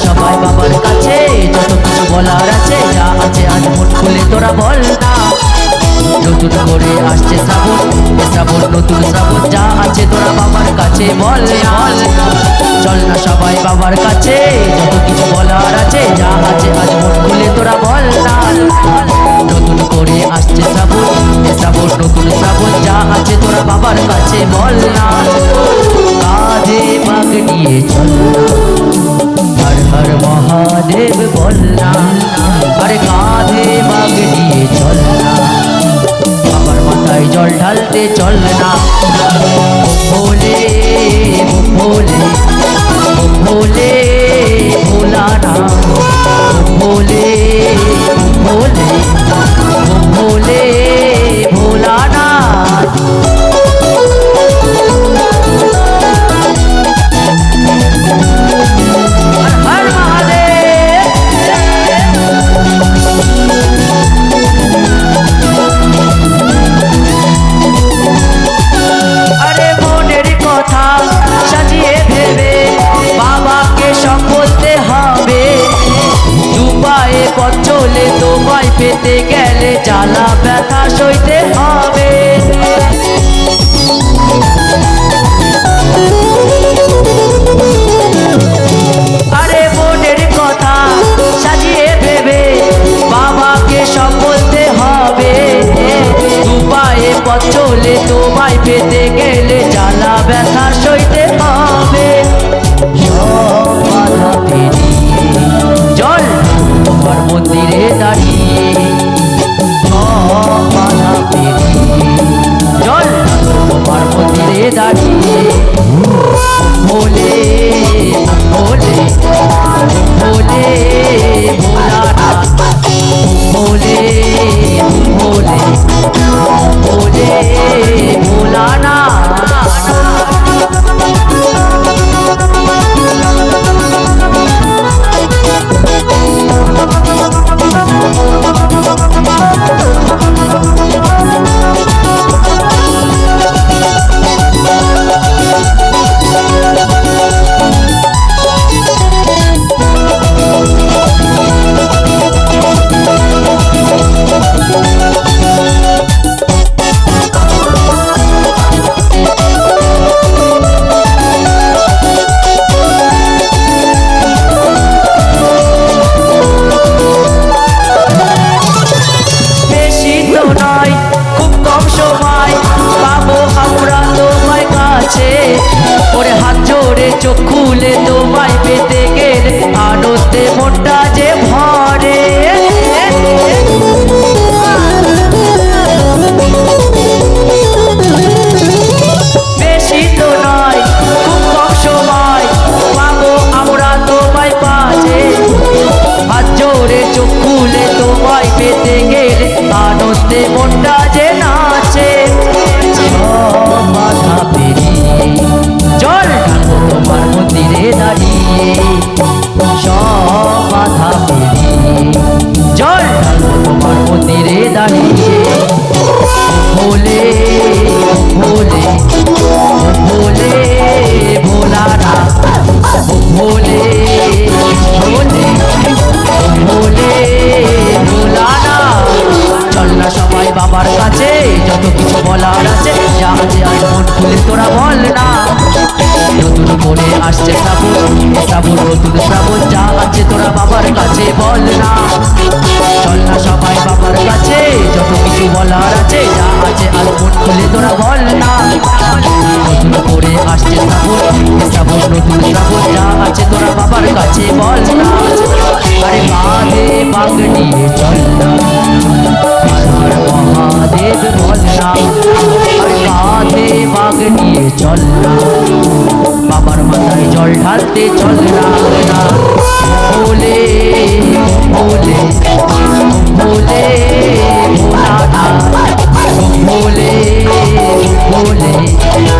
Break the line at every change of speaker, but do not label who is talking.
সবাই বাবার কাছে যত কিছু বলার আছে, যা আছে আজ মন খুলে তোরা বল না। নতুন করে আসছে শ্রাবণ, শ্রাবণ নতুন শ্রাবণ, যা আছে তোরা বাবার কাছে বল না। চল না সবাই বাবার কাছে যত কিছু বলার আছে, যা আছে আজ মন খুলে তোরা বল না। নতুন করে আসছে শ্রাবণ, শ্রাবণ নতুন শ্রাবণ, যা আছে তোরা বাবার কাছে বল না। কাঁধে বাগ নিয়ে চল হর হর মহাদেব বল না। আরে কাঁধে বাগ নিয়ে চল না, বাবার মাথায় জল ঢালতে চল না। ভোলে ভোলে ভোলে ভোলা না, ভোলে ভোলে ভোলে ভোলা না। চলে তোমায় পেতে গেলে জ্বালা ব্যথা সইতে হবে। আরে মনের কথা সাজিয়ে ভেবে বাবাকে সব বলতে হবে। দুপায়ে পথ চলে তোমায় পেতে গেলে জ্বালা ব্যথা সইতে হবে। সব বাধা পেরিয়ে জল তোমার মন্দিরে দাঁড়িয়ে, সব বাধা পেরিয়ে জল তোমার মন্দিরে দাঁড়িয়ে। ভোলে ভোলে ভোলে ভোলা না, ভোলে ভোলে ভোলে ভোলা না। ওরে হাত জোড়ে চোখ খুলে তোমায় পেতে গেলে আনন্দে মনটা যে ভরে। বেশি তো নয় খুব কম সময় পাবো আমরা তোমায় পাশে। হাত জোড়ে চোখ খুলে তোমায় পেতে গেলে আনন্দে মনটা যে নাচে। বাধা পেরিয়ে জল ঢালবো তোমার মন্দিরে দাঁড়িয়ে, সব বাধা পেরিয়ে জল ঢালবো তোমার মন্দিরে দাঁড়িয়ে। ভোলে ভোলে ভোলে ভোলা না, ভোলে ভোলে ভোলে ভোলা না। চল না সবাই বাবার কাছে যত কিছু বলার আছে, যা আছে আজ মন খুলে তোরা বল না। নতুন করে আসছে শ্রাবণ, শ্রাবণ নতুন শ্রাবণ, যা আছে তোরা বাবার কাছে বল না। চল না সবাই বাবার কাছে যত কিছু বলার আছে, যা আছে আজ মন খুলে তোরা বল না। নতুন করে আসছে শ্রাবণ, শ্রাবণ নতুন শ্রাবণ, যা আছে তোরা বাবার কাছে বল না। আরে কাঁধে বাগ নিয়ে চল না, হর মহাদেব বল না। আরে কাঁধে বাগ নিয়ে চল না, বাবার মাথায় জল ঢালতে চল না। ভোলে ভোলে দাঁড়িয়ে